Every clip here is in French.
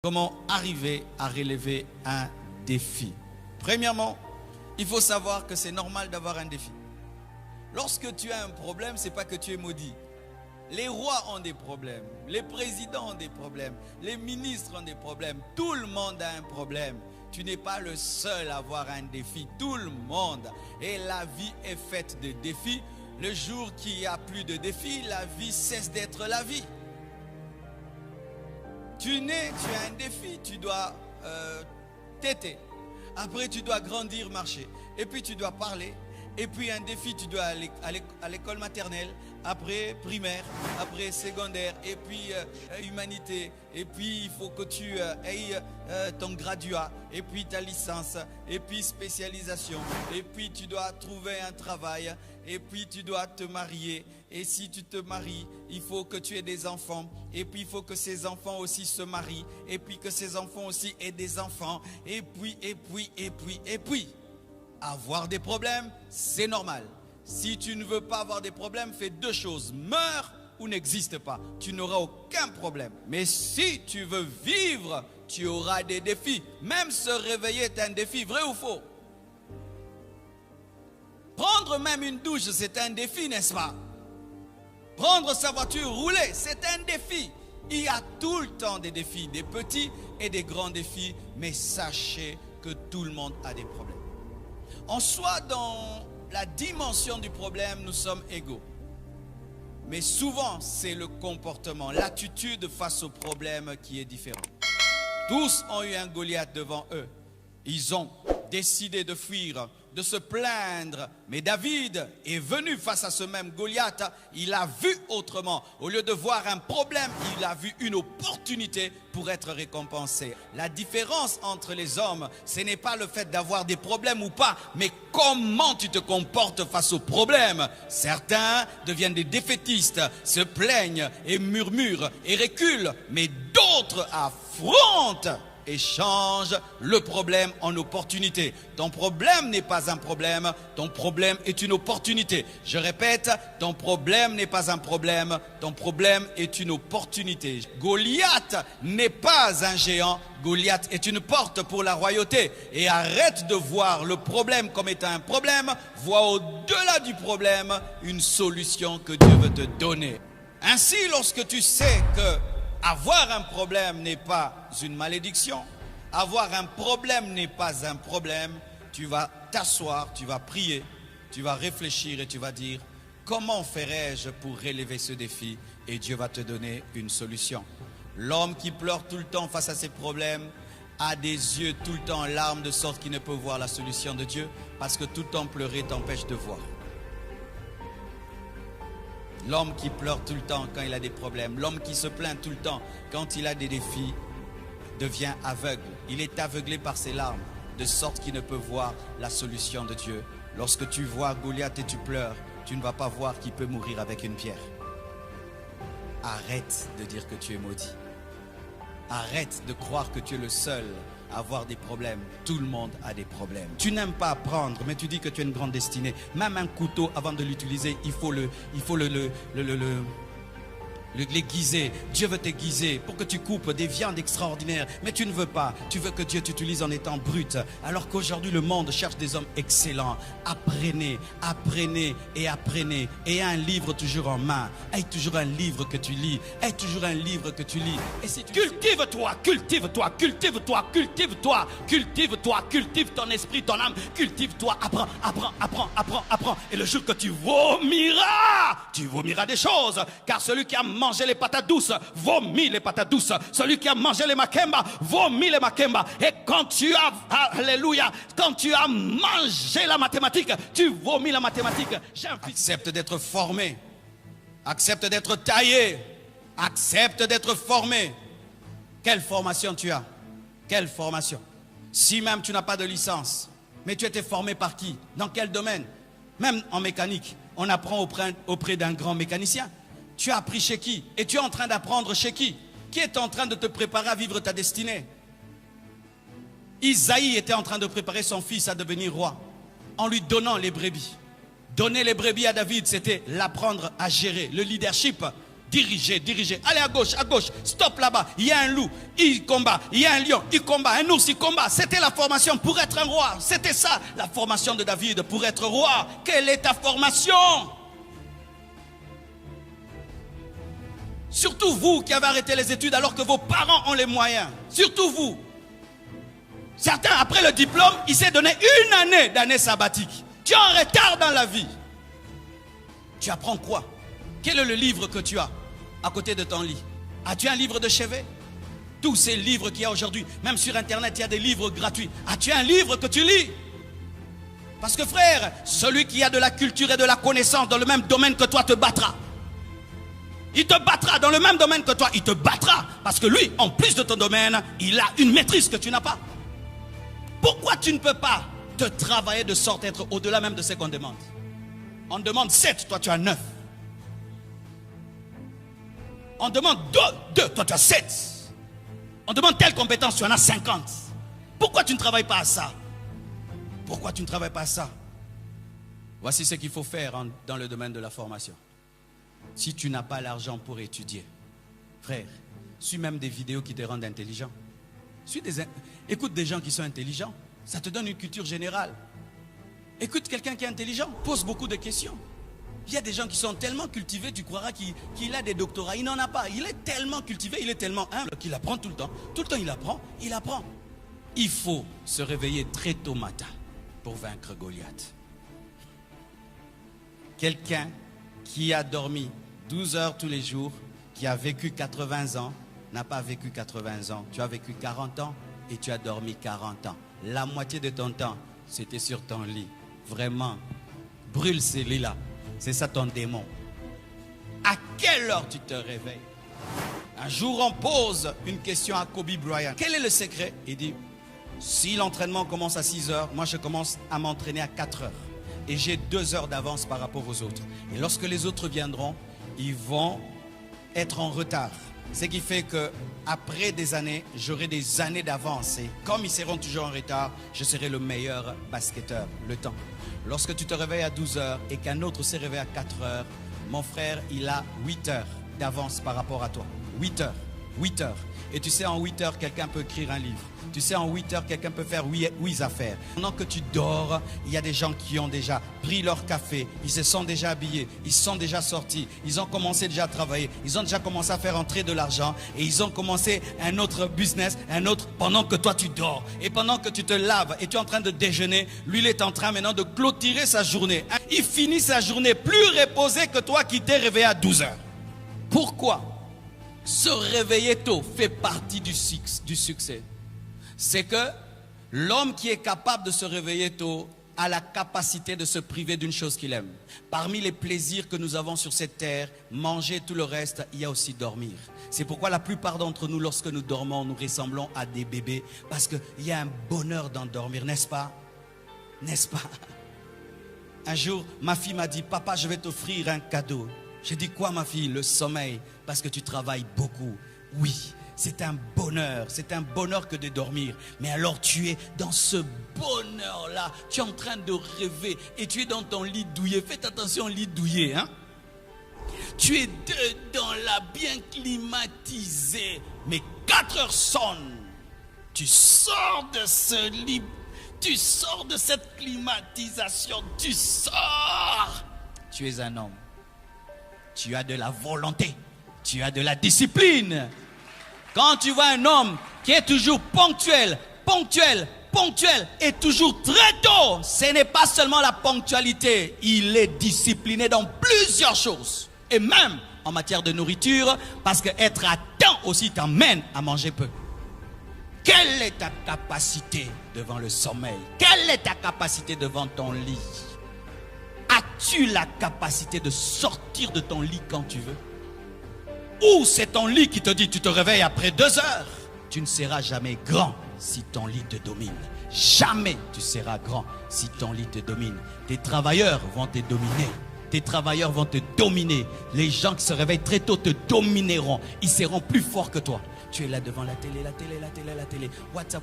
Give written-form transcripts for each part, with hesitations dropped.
Comment arriver à relever un défi? Premièrement, il faut savoir que c'est normal d'avoir un défi. Lorsque tu as un problème, ce n'est pas que tu es maudit. Les rois ont des problèmes, les présidents ont des problèmes, les ministres ont des problèmes. Tout le monde a un problème. Tu n'es pas le seul à avoir un défi, tout le monde. Et la vie est faite de défis. Le jour qu'il n'y a plus de défis, la vie cesse d'être la vie. Tu nais, tu as un défi, tu dois téter. Après, tu dois grandir, marcher. Et puis, tu dois parler. Et puis, un défi, tu dois aller à l'école maternelle. Après, primaire. Après, secondaire. Et puis, humanité. Et puis, il faut que tu aies ton graduat. Et puis, ta licence. Et puis, spécialisation. Et puis, tu dois trouver un travail. Et puis, tu dois te marier. Et si tu te maries, il faut que tu aies des enfants. Et puis, il faut que ces enfants aussi se marient. Et puis, que ces enfants aussi aient des enfants. Et puis. Avoir des problèmes, c'est normal. Si tu ne veux pas avoir des problèmes, fais deux choses. Meurs ou n'existe pas. Tu n'auras aucun problème. Mais si tu veux vivre, tu auras des défis. Même se réveiller est un défi, vrai ou faux? Prendre même une douche, c'est un défi, n'est-ce pas? Prendre sa voiture, rouler, c'est un défi. Il y a tout le temps des défis, des petits et des grands défis. Mais sachez que tout le monde a des problèmes. En soi, dans la dimension du problème, nous sommes égaux. Mais souvent, c'est le comportement, l'attitude face au problème qui est différent. Tous ont eu un Goliath devant eux. Ils ont décidé de fuir, de se plaindre. Mais David est venu face à ce même Goliath. Il a vu autrement. Au lieu de voir un problème, il a vu une opportunité pour être récompensé. La différence entre les hommes, ce n'est pas le fait d'avoir des problèmes ou pas, mais comment tu te comportes face aux problèmes. Certains deviennent des défaitistes, se plaignent et murmurent et reculent. Mais d'autres affrontent et change le problème en opportunité. Ton problème n'est pas un problème, ton problème est une opportunité. Je répète, ton problème n'est pas un problème, ton problème est une opportunité. Goliath n'est pas un géant, Goliath est une porte pour la royauté. Et arrête de voir le problème comme étant un problème, vois au-delà du problème une solution que Dieu veut te donner. Ainsi, lorsque tu sais que avoir un problème n'est pas une malédiction, avoir un problème n'est pas un problème, tu vas t'asseoir, tu vas prier, tu vas réfléchir et tu vas dire comment ferais-je pour relever ce défi, et Dieu va te donner une solution. L'homme qui pleure tout le temps face à ses problèmes a des yeux tout le temps en larmes, de sorte qu'il ne peut voir la solution de Dieu, parce que tout le temps pleurer t'empêche de voir. L'homme qui pleure tout le temps quand il a des problèmes, l'homme qui se plaint tout le temps quand il a des défis, devient aveugle. Il est aveuglé par ses larmes, de sorte qu'il ne peut voir la solution de Dieu. Lorsque tu vois Goliath et tu pleures, tu ne vas pas voir qu'il peut mourir avec une pierre. Arrête de dire que tu es maudit. Arrête de croire que tu es le seul à avoir des problèmes. Tout le monde a des problèmes. Tu n'aimes pas apprendre, mais tu dis que tu as une grande destinée. Même un couteau, avant de l'utiliser, il faut l'aiguiser. Dieu veut t'aiguiser pour que tu coupes des viandes extraordinaires, mais tu ne veux pas. Tu veux que Dieu t'utilise en étant brut. Alors qu'aujourd'hui le monde cherche des hommes excellents. Apprenez, apprenez et apprenez. Et un livre toujours en main. Aie toujours un livre que tu lis. Aie toujours un livre que tu lis. Et si tu... Cultive-toi, cultive-toi, cultive-toi, cultive-toi, cultive-toi, cultive ton esprit, ton âme. Cultive-toi, apprends, apprends, apprends, apprends, apprends. Et le jour que tu vomiras des choses. Car celui qui a mangé les patates douces, vomit les patates douces. Celui qui a mangé les makemba, vomit les makemba. Et quand tu as, alléluia, quand tu as mangé la mathématique, tu vomis la mathématique. Accepte d'être formé. Accepte d'être taillé. Accepte d'être formé. Quelle formation tu as? Quelle formation? Si même tu n'as pas de licence, mais tu étais formé par qui? Dans quel domaine? Même en mécanique, on apprend auprès d'un grand mécanicien. Tu as appris chez qui? Et tu es en train d'apprendre chez qui? Qui est en train de te préparer à vivre ta destinée? Isaïe était en train de préparer son fils à devenir roi en lui donnant les brebis. Donner les brebis à David, c'était l'apprendre à gérer. Le leadership diriger. Allez à gauche, stop là-bas. Il y a un loup, il combat. Il y a un lion, il combat. Un ours, il combat. C'était la formation pour être un roi. C'était ça, la formation de David pour être roi. Quelle est ta formation? Surtout vous qui avez arrêté les études alors que vos parents ont les moyens. Surtout vous. Certains, après le diplôme, ils s'est donné une année sabbatique. Tu es en retard dans la vie. Tu apprends quoi? Quel est le livre que tu as à côté de ton lit? As-tu un livre de chevet? Tous ces livres qu'il y a aujourd'hui, même sur Internet, il y a des livres gratuits. As-tu un livre que tu lis? Parce que frère, celui qui a de la culture et de la connaissance dans le même domaine que toi te battra. Il te battra dans le même domaine que toi, il te battra. Parce que lui, en plus de ton domaine, il a une maîtrise que tu n'as pas. Pourquoi tu ne peux pas te travailler de sorte à être au-delà même de ce qu'on demande? On demande 7, toi tu as 9. On demande 2, toi tu as 7. On demande telle compétence, tu en as 50. Pourquoi tu ne travailles pas à ça? Pourquoi tu ne travailles pas à ça? Voici ce qu'il faut faire dans le domaine de la formation. Si tu n'as pas l'argent pour étudier, frère, suis même des vidéos qui te rendent intelligent. Écoute des gens qui sont intelligents. Ça te donne une culture générale. Écoute quelqu'un qui est intelligent, pose beaucoup de questions. Il y a des gens qui sont tellement cultivés, tu croiras qu'il a des doctorats. Il n'en a pas. Il est tellement cultivé, il est tellement humble qu'il apprend tout le temps. Tout le temps, il apprend. Il faut se réveiller très tôt matin pour vaincre Goliath. Quelqu'un qui a dormi 12 heures tous les jours, qui a vécu 80 ans, n'a pas vécu 80 ans. Tu as vécu 40 ans et tu as dormi 40 ans. La moitié de ton temps, c'était sur ton lit. Vraiment, brûle ces lits-là. C'est ça ton démon. À quelle heure tu te réveilles? Un jour, on pose une question à Kobe Bryant. Quel est le secret? Il dit, si l'entraînement commence à 6 heures, moi je commence à m'entraîner à 4 heures. Et j'ai 2 heures d'avance par rapport aux autres. Et lorsque les autres viendront, ils vont être en retard. Ce qui fait que après des années, j'aurai des années d'avance. Et comme ils seront toujours en retard, je serai le meilleur basketteur. Le temps. Lorsque tu te réveilles à 12 heures et qu'un autre s'est réveillé à 4 heures, mon frère, il a 8 heures d'avance par rapport à toi. 8 heures. 8 heures. Et tu sais, en 8 heures, quelqu'un peut écrire un livre. Tu sais, en 8 heures, quelqu'un peut faire 8 affaires. Pendant que tu dors, il y a des gens qui ont déjà pris leur café. Ils se sont déjà habillés. Ils sont déjà sortis. Ils ont commencé déjà à travailler. Ils ont déjà commencé à faire entrer de l'argent. Et ils ont commencé un autre business, un autre, pendant que toi tu dors. Et pendant que tu te laves et tu es en train de déjeuner, lui, il est en train maintenant de clôturer sa journée. Il finit sa journée plus reposé que toi qui t'es réveillé à 12 heures. Pourquoi? Se réveiller tôt fait partie du succès. C'est que l'homme qui est capable de se réveiller tôt a la capacité de se priver d'une chose qu'il aime. Parmi les plaisirs que nous avons sur cette terre, manger, tout le reste, il y a aussi dormir. C'est pourquoi la plupart d'entre nous, lorsque nous dormons, nous ressemblons à des bébés. Parce qu'il y a un bonheur d'en dormir, n'est-ce pas? N'est-ce pas? Un jour, ma fille m'a dit, papa, je vais t'offrir un cadeau. J'ai dit, quoi ma fille? Le sommeil, parce que tu travailles beaucoup. Oui. C'est un bonheur que de dormir. Mais alors tu es dans ce bonheur-là. Tu es en train de rêver et tu es dans ton lit douillet. Faites attention au lit douillet. Hein? Tu es dedans là, bien climatisé. Mais 4 heures sonnent. Tu sors de ce lit. Tu sors de cette climatisation. Tu sors. Tu es un homme. Tu as de la volonté. Tu as de la discipline. Quand tu vois un homme qui est toujours ponctuel et toujours très tôt, ce n'est pas seulement la ponctualité, il est discipliné dans plusieurs choses. Et même en matière de nourriture, parce qu'être à temps aussi t'emmène à manger peu. Quelle est ta capacité devant le sommeil? Quelle est ta capacité devant ton lit? As-tu la capacité de sortir de ton lit quand tu veux? Ou c'est ton lit qui te dit tu te réveilles après 2 heures? Tu ne seras jamais grand si ton lit te domine. Jamais tu seras grand si ton lit te domine. Tes travailleurs vont te dominer. Tes travailleurs vont te dominer. Les gens qui se réveillent très tôt te domineront. Ils seront plus forts que toi. Tu es là devant la télé. WhatsApp.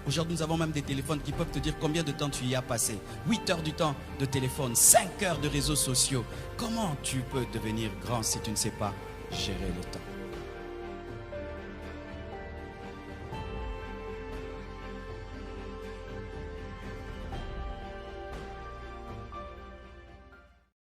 Aujourd'hui, nous avons même des téléphones qui peuvent te dire combien de temps tu y as passé. 8 heures du temps de téléphone, 5 heures de réseaux sociaux. Comment tu peux devenir grand si tu ne sais pas gérer le temps.